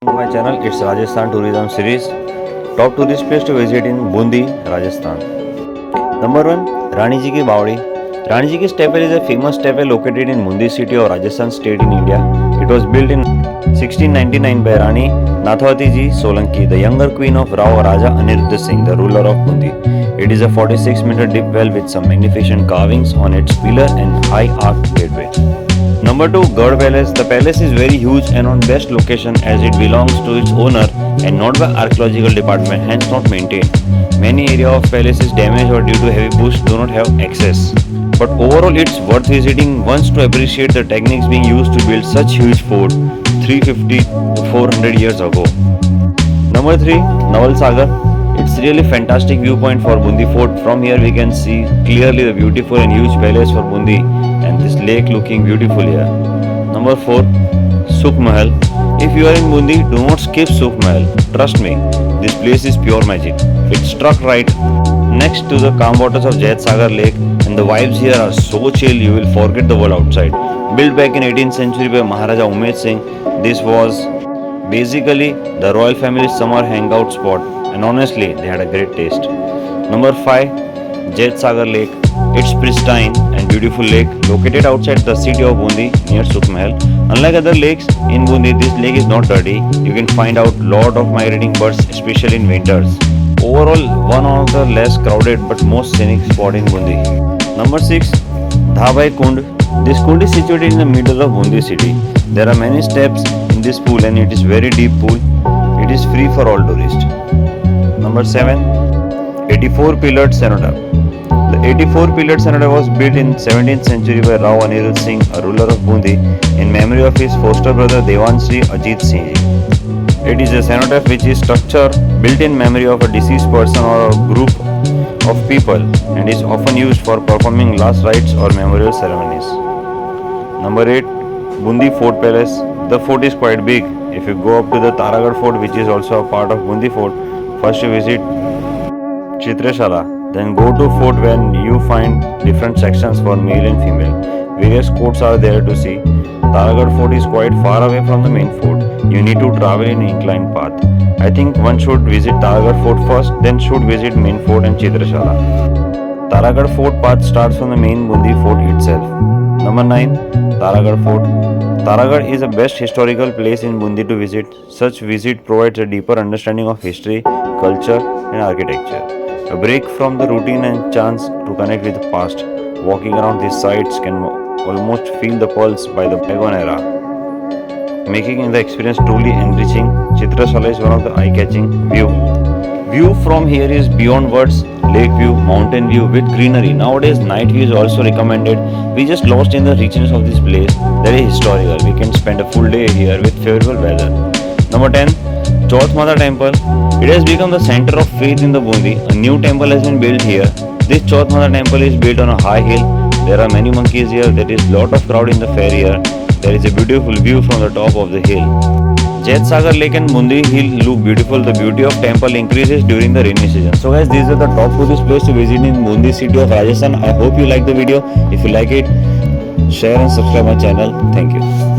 To my channel, it's Rajasthan Tourism Series. Top tourist place to visit in Bundi, Rajasthan. Number 1, Rani Ji Ki Bawdi. Rani Ji Ki Temple is a famous temple located in Bundi city of Rajasthan state in India. It was built in 1699 by Rani Nathawati Ji Solanki, the younger queen of Rao Raja Aniruddha Singh, the ruler of Bundi. It is a 46-meter deep well with some magnificent carvings on its pillar and high arched gateway. Number 2, Garh Palace. The palace is very huge and on best location as it belongs to its owner and not by archaeological department, hence not maintained. Many area of palace is damaged or due to heavy bush do not have access. But overall it's worth visiting once to appreciate the techniques being used to build such huge fort 350 to 400 years ago. Number 3, Naval Sagar. It's really fantastic viewpoint for Bundi Fort. From here we can see clearly the beautiful and huge palace for Bundi and this lake looking beautiful here. Number 4, Sukh Mahal. If you are in Bundi, do not skip Sukh Mahal. Trust me, this place is pure magic. It's struck right next to the calm waters of Jait Sagar Lake and the vibes here are so chill you will forget the world outside. Built back in 18th century by Maharaja Umed Singh, this was basically the royal family's summer hangout spot and honestly they had a great taste. Number 5, Jait Sagar Lake. It's pristine and beautiful lake located outside the city of Bundi near Sukh Mahal. Unlike other lakes in Bundi, this lake is not dirty. You can find out lot of migrating birds, especially in winters. Overall, one of the less crowded but most scenic spot in Bundi. Number 6, Dhabai Kund. This kund is situated in the middle of Bundi city. There are many steps in this pool and it is very deep pool. It is free for all tourists. Number 7, 84 pillared cenotaph. The 84-pillared cenotaph was built in 17th century by Rao Anirudh Singh, a ruler of Bundi, in memory of his foster brother Dewan Sri Ajit Singh Ji. It is a cenotaph which is structure built in memory of a deceased person or a group of people and is often used for performing last rites or memorial ceremonies. Number 8, Bundi Fort Palace. The fort is quite big. If you go up to the Taragarh Fort, which is also a part of Bundi Fort, first you visit Chitrashala. Then go to fort when you find different sections for male and female. Various courts are there to see. Taragarh Fort is quite far away from the main fort. You need to travel in inclined path. I think one should visit Taragarh Fort first, then should visit main fort and Chitrashala. Taragarh Fort path starts from the main Bundi Fort itself. Number 9, Taragarh Fort. Taragarh is the best historical place in Bundi to visit. Such visit provides a deeper understanding of history, culture and architecture. A break from the routine and chance to connect with the past. Walking around these sites can almost feel the pulse by the bygone era, making the experience truly enriching. Chitrashala is one of the eye-catching view. View from here is beyond words. Lake view, mountain view with greenery. Nowadays night view is also recommended. We just lost in the richness of this place. Very historical. We can spend a full day here with favorable weather. Number 10, Chauth Mata Temple. It has become the center of faith in the Bundi. A new temple has been built here. This Chauth Mata Temple is built on a high hill. There are many monkeys here. There is lot of crowd in the fair here. There is a beautiful view from the top of the hill. Jait Sagar Lake and Bundi Hill look beautiful. The beauty of temple increases during the rainy season. So guys, these are the top tourist places to visit in Bundi city of Rajasthan. I hope you like the video. If you like it, share and subscribe my channel. Thank you.